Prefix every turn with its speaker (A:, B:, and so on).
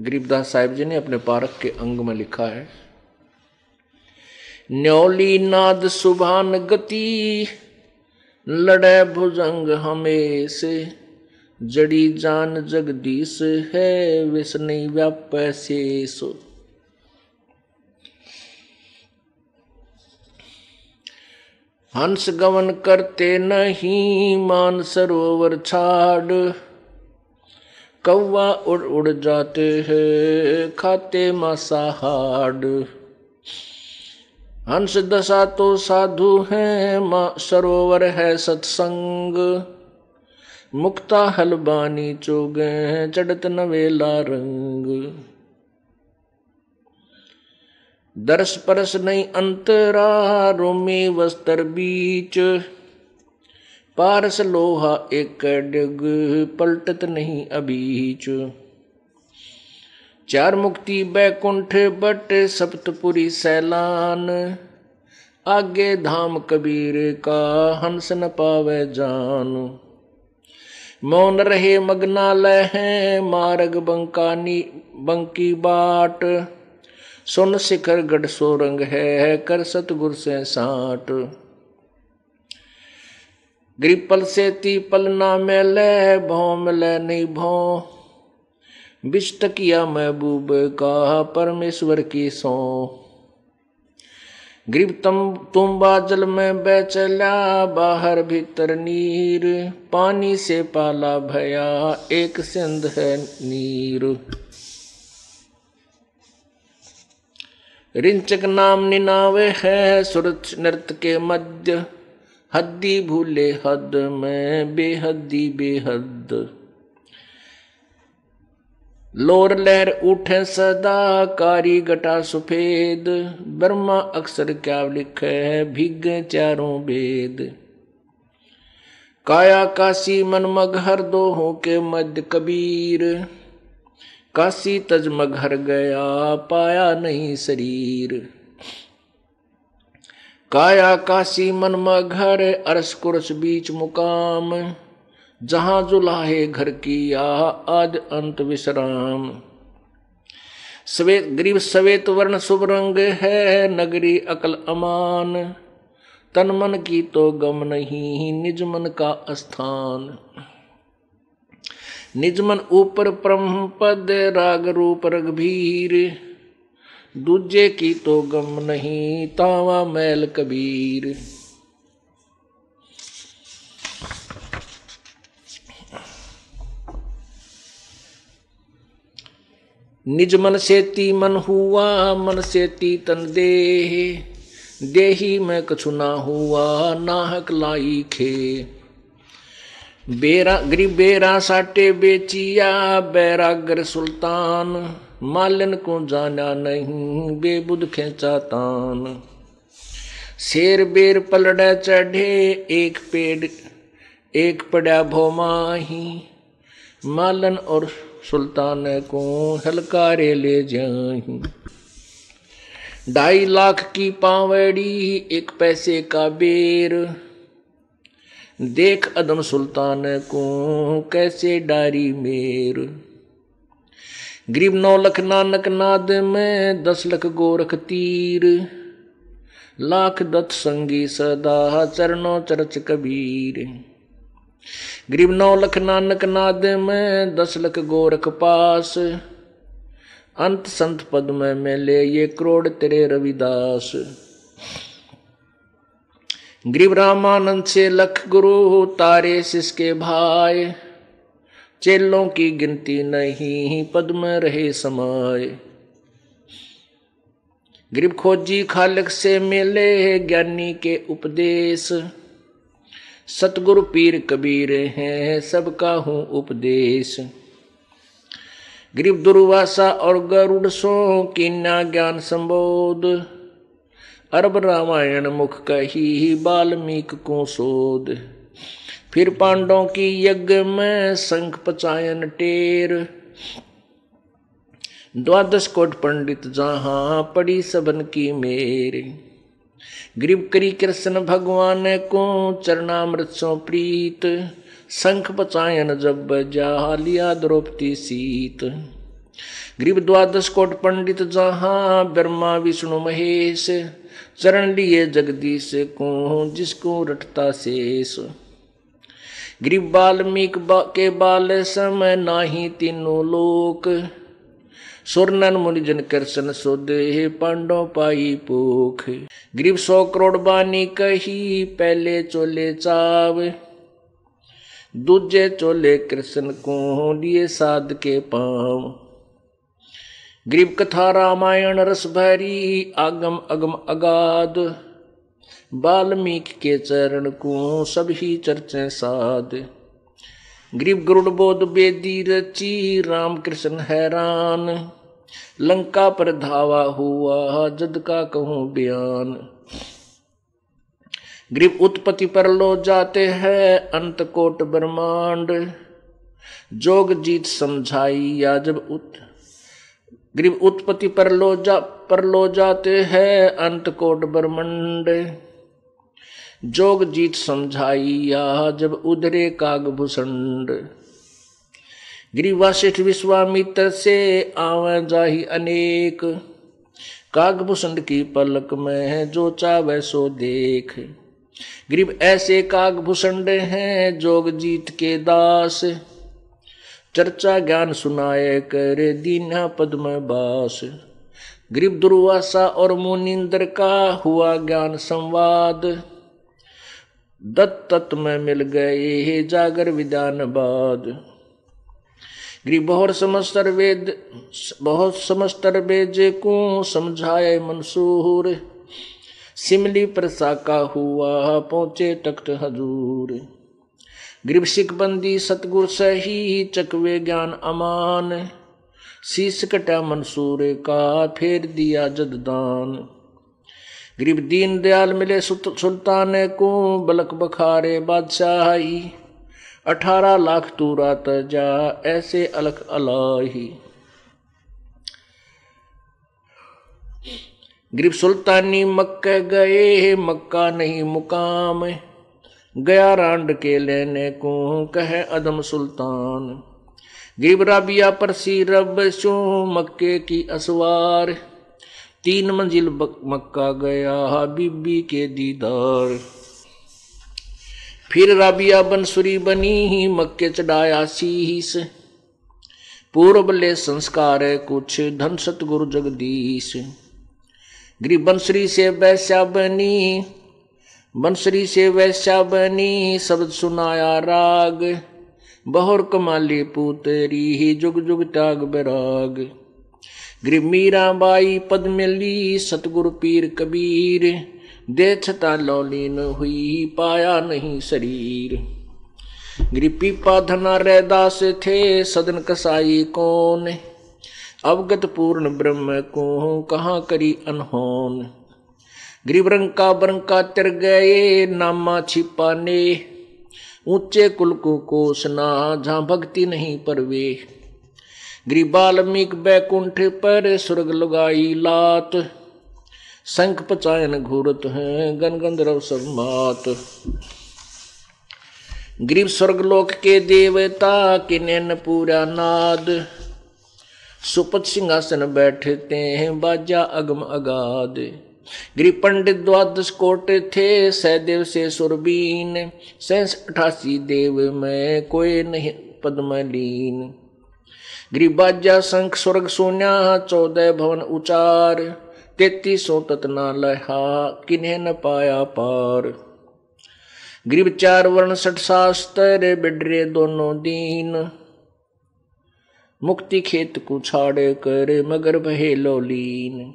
A: गरीबदास साहिब जी ने अपने पारक के अंग में लिखा है, न्योली नाद सुभान गति लड़े भुजंग हमेशे, जड़ी जान जगदीश है विष नहीं व्यापै शेष। हंस गवन करते नहीं मान सरोवर छाड़, कौवा उड़ उड़ जाते हैं खाते मांसाहार। हंस दशा तो साधु है सरोवर है सत्संग, मुक्ता हलबानी चोगे चढ़त नवेला रंग। दरस परस नहीं अंतरा रोमी वस्त्र बीच, पारस लोहा एक डिग पलटत नहीं अबीच। चार मुक्ति बैकुंठ बट सप्तपुरी सैलान, आगे धाम कबीर का हंस न पावे जान। मौन रहे मग्नालय है मार्ग बंकी बाट, सुन शिखर गढ़ सोरंग है कर सतगुर से साट। ग्रिपल से तीपल ना मेले भौ मिले नहीं भौ, बिष्ट किया महबूब का परमेश्वर की सौ। ग्रीब तुम बाजल में बैचला बाहर भीतर नीर, पानी से पाला भया एक सिंध है नीर। रिंचक नाम निनावे है सुरत नृत्य के मध्य, हद्दी भूले हद में बेहद्दी बेहद। लोर लहर उठे सदा कारी घटा सुफेद, ब्रह्मा अक्षर क्या लिखे भीगे चारों वेद। काया काशी मन मगहर दोहों के मध्य कबीर, काशी तज मगहर गया पाया नहीं शरीर। काया काशी मन मगहर अरस कुरस बीच मुकाम, जहां जुलाहे घर किया आद अंत विश्राम। श्वेत ग्रीव श्वेत वर्ण शुभ रंग है नगरी अकल अमान, तन मन की तो गम नहीं निज मन का स्थान। निज मन ऊपर ब्रह्म पद राग रूप रघुवीर, दूजे की तो गम नहीं तावा मैल कबीर। निज मन से ती मन हुआ मन से ती तन देह, देही में कछु ना हुआ नाहक लाई खे। गरीब बेरा साटे बेचिया बैरागर सुल्तान, मालन को जाना नहीं बेबुद खेचा तान। शेर बेर पलड़े चढ़े एक पेड़ एक पड़ा भोमाही, मालन और सुल्तान को हलकारे ले जाही। 2.5 लाख की पावड़ी एक पैसे का बेर, देख अदम सुल्तान को कैसे डारी मेर। गरीब 9 लख नानक नाद में 10 लख गोरख तीर, लाख दत्त संगी सदा चरणों चरच कबीर। गरीब 9 लख नानक नाद में 10 लख गोरख पास, अंत संत पद में मिले ये करोड़ तेरे रविदास। गरीब रामानंद से लख गुरु तारे सिसके भाई, चेलों की गिनती नहीं पद में रहे समाये। गरीब खोजी खालक से मिले ज्ञानी के उपदेश, सतगुरु पीर कबीर हैं सबका हूँ उपदेश। गरीब दुर्वासा और गरुड़ सो कीन्या ज्ञान संबोध, अरब रामायण मुख कही वाल्मीकि को सोध। फिर पांडवों की यज्ञ में शंख पचायन टेर, 12 कोट पंडित जहां पड़ी सबन की मेर। गरीब करी कृष्ण भगवान को चरणामृत सो प्रीत, शंख पचायन जब बजा लिया द्रौपदी सीत। ग्रीब द्वादश कोट पंडित जहाँ ब्रह्मा विष्णु महेश, चरण लिए जगदीश को जिसको रटता शेष। ग्रीब वाल्मीकि के बाल समय नाही तीनों लोक, सुरनन मुनिजन कृष्ण सोदे पांडव पाई पोख। ग्रीब 100 करोड़ बानी कही पहले चोले चाव, दूजे चोले कृष्ण को लिए साध के पाँव। ग्रीब कथा रामायण रस भरी आगम अगम अगाध, वाल्मीकि के चरण को सभी चर्चे साध। ग्रीब गरुड़ बोध बेदी रची राम कृष्ण हैरान, लंका पर धावा हुआ जद का कहूँ बयान। ग्रीब उत्पत्ति पर लो जाते हैं अंत कोट ब्रह्मांड, जोग जीत समझाई या जब ग्रीब उत्पत्ति पर लो जाते हैं अंत कोट ब्रह्मांड, जोग जीत समझाई या जब उधरे कागभूषण। ग्रीब वशिष्ठ विश्वामित्र से आवे जाहि अनेक, कागभूषण की पलक में जो चावे सो देख। ग्रीब ऐसे कागभूषण हैं जोग जीत के दास, चर्चा ज्ञान सुनाए करे दीना पद में बास। ग्रीब दुर्वासा और मुनिंद्र का हुआ ज्ञान संवाद, दत्त में मिल गए जागर विधान बाद। ग्रीब बहुत समस्तर वेद को समझाए मंसूर, सिमली प्रसा का हुआ पहुंचे तख्त हजूर। ग्रीब सिखबंदी सतगुर सही चकवे ज्ञान अमान, शीश कटा मंसूर का फेर दिया जददान। ग्रीब दीन दयाल मिले सुल्तान को बलक बखारे बादशाही, 18 लाख तूरा तजा ऐसे अलख अलाही। ग्रीब सुल्तानी मक्का गए मक्का नहीं मुकाम, गया रांड के लेने को कहे अदम सुल्तान। ग्रीब राबिया पर सी रब सो मक्के की असवार, 3 मंजिल मक्का गया बीबी के दीदार। फिर राबिया बंसुरी बनी मक्के चढ़ाया शीस, पूर्व ले संस्कार कुछ धन सतगुरु जगदीश। ग्रीब बंसुरी से वैश्या बनी शब्द सुनाया राग, बहुर कमाली पुतरी जुग जुग त्याग बैराग। ग्रीब मीरा बाई पद मिली सतगुरु पीर कबीर, दे छता लौलीन हुई पाया नहीं शरीर। ग्रीब पीपा धना रैदास थे सदन कसाई कौन, अवगत पूर्ण ब्रह्म को कहाँ करी अनहोन। ग्रीब रंका बरंका तिर गए नामा छिपाने, ऊंचे कुल को कोसना जहाँ भक्ति नहीं परवे। ग्रीब वाल्मीकि बैकुंठ पर स्वर्ग लगाई लात, शंख पचायन घूरत हैं गन गंधर्व सब मात। ग्रीब स्वर्गलोक के देवता के नैन पूरा नाद, सुपथ सिंहासन बैठते हैं बाजा अगम अगाध। ग्रीब पंडित 12 कोट थे सहदेव से सुरबीन, 88 देव में कोई नहीं पद्म लीन। ग्रीब बाजा शंख स्वर्ग सुन्या 14 भवन उचार, 3300 ततना लहा किन्हें न पाया पार। ग्रीब 4 वर्ण 60 शास्त्र बिडरे दोनों दीन, मुक्ति खेत को छाड़े कर मगर भहे लौलीन।